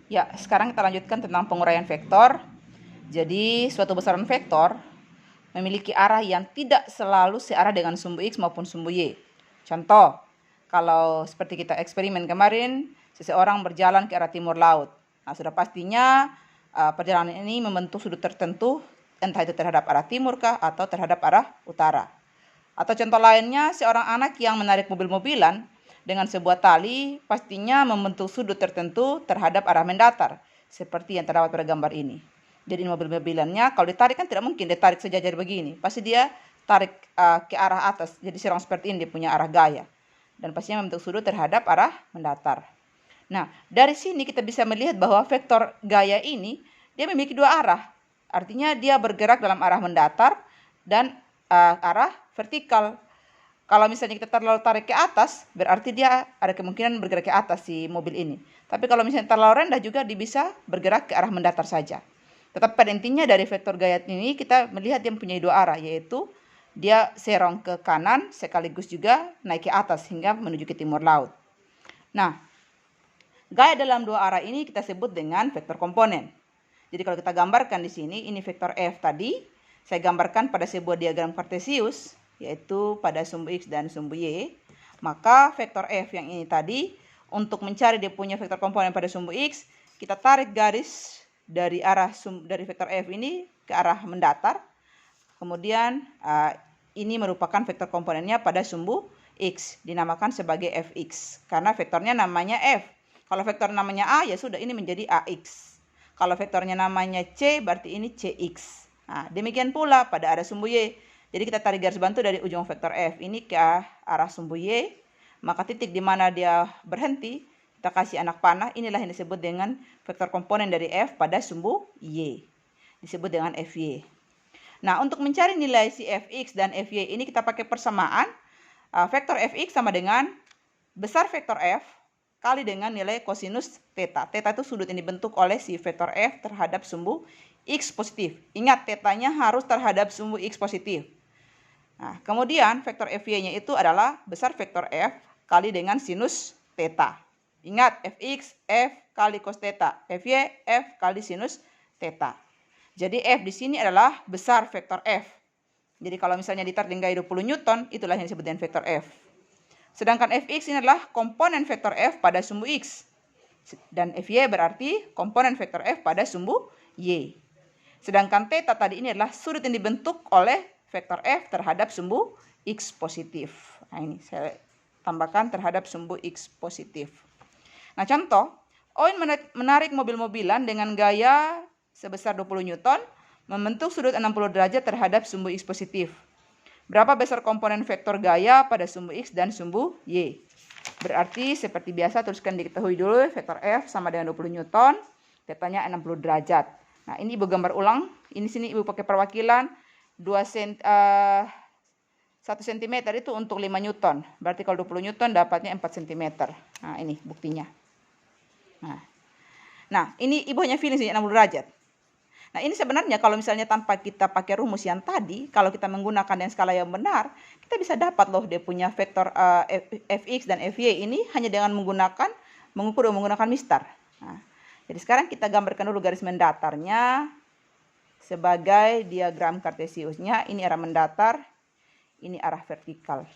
Ya, sekarang kita lanjutkan tentang penguraian vektor. Jadi, suatu besaran vektor memiliki arah yang tidak selalu searah dengan sumbu X maupun sumbu Y. Contoh, kalau seperti kita eksperimen kemarin, seseorang berjalan ke arah timur laut. Nah, sudah pastinya perjalanan ini membentuk sudut tertentu, entah itu terhadap arah timur kah atau terhadap arah utara. Atau contoh lainnya, seorang anak yang menarik mobil-mobilan dengan sebuah tali pastinya membentuk sudut tertentu terhadap arah mendatar, seperti yang terdapat pada gambar ini. Jadi mobil-mobilannya kalau ditarik kan tidak mungkin ditarik sejajar begini. Pasti dia tarik ke arah atas. Jadi serong seperti ini dia punya arah gaya. Dan pastinya membentuk sudut terhadap arah mendatar. Nah, dari sini kita bisa melihat bahwa vektor gaya ini dia memiliki dua arah. Artinya dia bergerak dalam arah mendatar dan arah vertikal. Kalau misalnya kita terlalu tarik ke atas, berarti dia ada kemungkinan bergerak ke atas si mobil ini. Tapi kalau misalnya terlalu rendah juga dia bisa bergerak ke arah mendatar saja. Tetapi pada intinya dari vektor gaya ini kita melihat dia mempunyai dua arah, yaitu dia serong ke kanan sekaligus juga naik ke atas hingga menuju ke timur laut. Nah, gaya dalam dua arah ini kita sebut dengan vektor komponen. Jadi kalau kita gambarkan di sini, ini vektor F tadi, saya gambarkan pada sebuah diagram kartesius, yaitu pada sumbu X dan sumbu Y. Maka vektor F yang ini tadi, untuk mencari dia punya vektor komponen pada sumbu X, kita tarik garis dari vektor F ini ke arah mendatar. Kemudian ini merupakan vektor komponennya pada sumbu X, dinamakan sebagai Fx, karena vektornya namanya F. Kalau vektor namanya A, ya sudah ini menjadi AX. Kalau vektornya namanya C, berarti ini CX. Nah, demikian pula pada arah sumbu Y. Jadi kita tarik garis bantu dari ujung vektor F ini ke arah sumbu Y. Maka titik di mana dia berhenti, kita kasih anak panah. Inilah yang disebut dengan vektor komponen dari F pada sumbu Y. Disebut dengan Fy. Nah, untuk mencari nilai si Fx dan Fy ini kita pakai persamaan. Vektor Fx sama dengan besar vektor F kali dengan nilai kosinus theta. Theta itu sudut yang dibentuk oleh si vektor F terhadap sumbu X positif. Ingat, tetanya harus terhadap sumbu X positif. Nah, kemudian vektor Fy-nya itu adalah besar vektor F kali dengan sinus theta. Ingat, Fx, F kali cos theta. Fy, F kali sinus theta. Jadi F di sini adalah besar vektor F. Jadi kalau misalnya ditarik dengan gaya 20 Newton, itulah yang disebut dengan vektor F. Sedangkan Fx ini adalah komponen vektor F pada sumbu X. Dan Fy berarti komponen vektor F pada sumbu Y. Sedangkan theta tadi ini adalah sudut yang dibentuk oleh vektor F terhadap sumbu X positif. Nah, ini saya tambahkan terhadap sumbu X positif. Nah, contoh, Owen menarik mobil-mobilan dengan gaya sebesar 20 Newton, membentuk sudut 60 derajat terhadap sumbu X positif. Berapa besar komponen vektor gaya pada sumbu X dan sumbu Y? Berarti seperti biasa tuliskan diketahui dulu vektor F sama dengan 20 Newton, tetanya 60 derajat. Nah, ini Ibu gambar ulang. Ini sini Ibu pakai perwakilan 1 cm itu untuk 5 Newton. Berarti kalau 20 Newton dapatnya 4 cm. Nah, ini buktinya. Nah, ini Ibu hanya feeling sih 60 derajat. Nah, ini sebenarnya kalau misalnya tanpa kita pakai rumus yang tadi, kalau kita menggunakan yang skala yang benar, kita bisa dapat loh dia punya vektor Fx dan Fy ini hanya dengan mengukur menggunakan mistar. Nah, jadi sekarang kita gambarkan dulu garis mendatarnya sebagai diagram kartesiusnya. Ini arah mendatar, ini arah vertikal.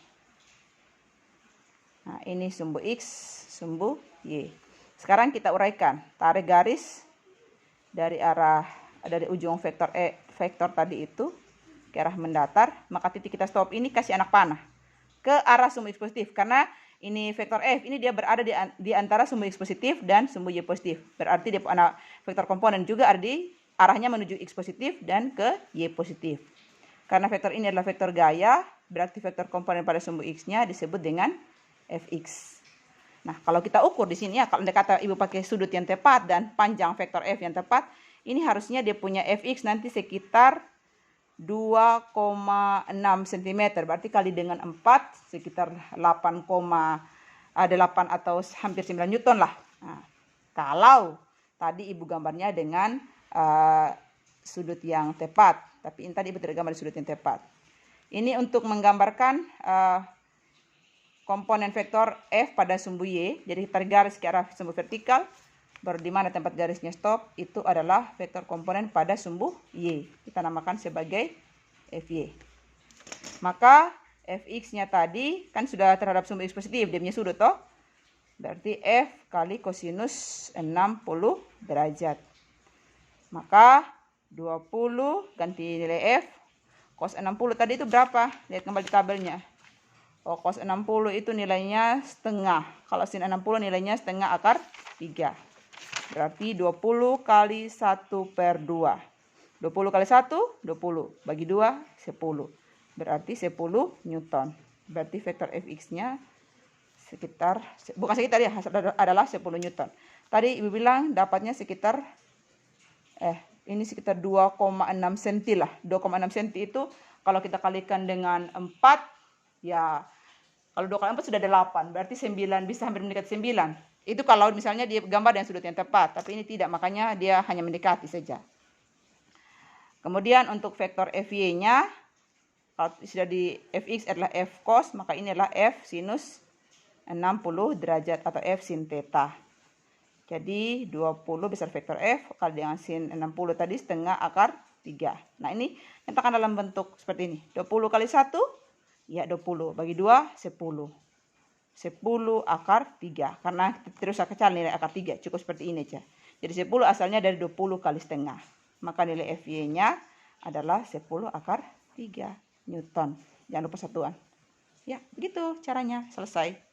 Nah, ini sumbu X, sumbu Y. Sekarang kita uraikan, tarik garis dari ujung vektor tadi itu ke arah mendatar, maka titik kita stop ini kasih anak panah ke arah sumbu X positif, karena ini vektor F ini dia berada di antara sumbu X positif dan sumbu Y positif. Berarti dia vektor komponen juga ada di arahnya menuju X positif dan ke Y positif. Karena vektor ini adalah vektor gaya, berarti vektor komponen pada sumbu X-nya disebut dengan Fx. Nah, kalau kita ukur di sini ya, kalau kata Ibu pakai sudut yang tepat dan panjang vektor F yang tepat, ini harusnya dia punya Fx nanti sekitar 2,6 cm. Berarti kali dengan 4 sekitar 8,8 atau hampir 9 Newton lah. Nah, kalau tadi Ibu gambarnya dengan sudut yang tepat. Tapi ini tadi Ibu tidak gambar sudut yang tepat. Ini untuk menggambarkan komponen vektor F pada sumbu Y. Jadi tarik garis ke arah sumbu vertikal. baru di mana tempat garisnya stop, itu adalah vektor komponen pada sumbu Y. Kita namakan sebagai Fy. Maka Fx-nya tadi kan sudah terhadap sumbu X positif, dia punya sudut toh. Berarti F kali kosinus 60 derajat. Maka 20 ganti nilai F. Cos 60 tadi itu berapa? Lihat kembali tabelnya. Oh, cos 60 itu nilainya setengah. Kalau sin 60 nilainya setengah akar 3. Berarti 20 kali 1/2. 20 kali 1, 20. Bagi 2, 10. Berarti 10 Newton. Berarti vektor Fx-nya sekitar, bukan sekitar ya, adalah 10 Newton. Tadi Ibu bilang dapatnya sekitar, ini sekitar 2,6 cm lah. 2,6 cm itu kalau kita kalikan dengan 4, ya kalau 2 kali 4 sudah 8, berarti 9, bisa hampir mendekati 9. Itu kalau misalnya dia gambar dengan sudut yang tepat, tapi ini tidak, makanya dia hanya mendekati saja. Kemudian untuk vektor Fy-nya, kalau sudah di Fx adalah F cos, maka ini adalah F sinus 60 derajat atau F sin theta. Jadi 20 besar vektor F kali dengan sin 60 tadi setengah akar 3. Nah ini nyatakan dalam bentuk seperti ini. 20 kali 1, ya 20. Bagi 2, 10. 10 akar 3. Karena terus kecil nilai akar 3. Cukup seperti ini aja. Jadi 10 asalnya dari 20 kali setengah. Maka nilai Fy-nya adalah 10 akar 3 Newton. Jangan lupa satuan. Ya, begitu caranya. Selesai.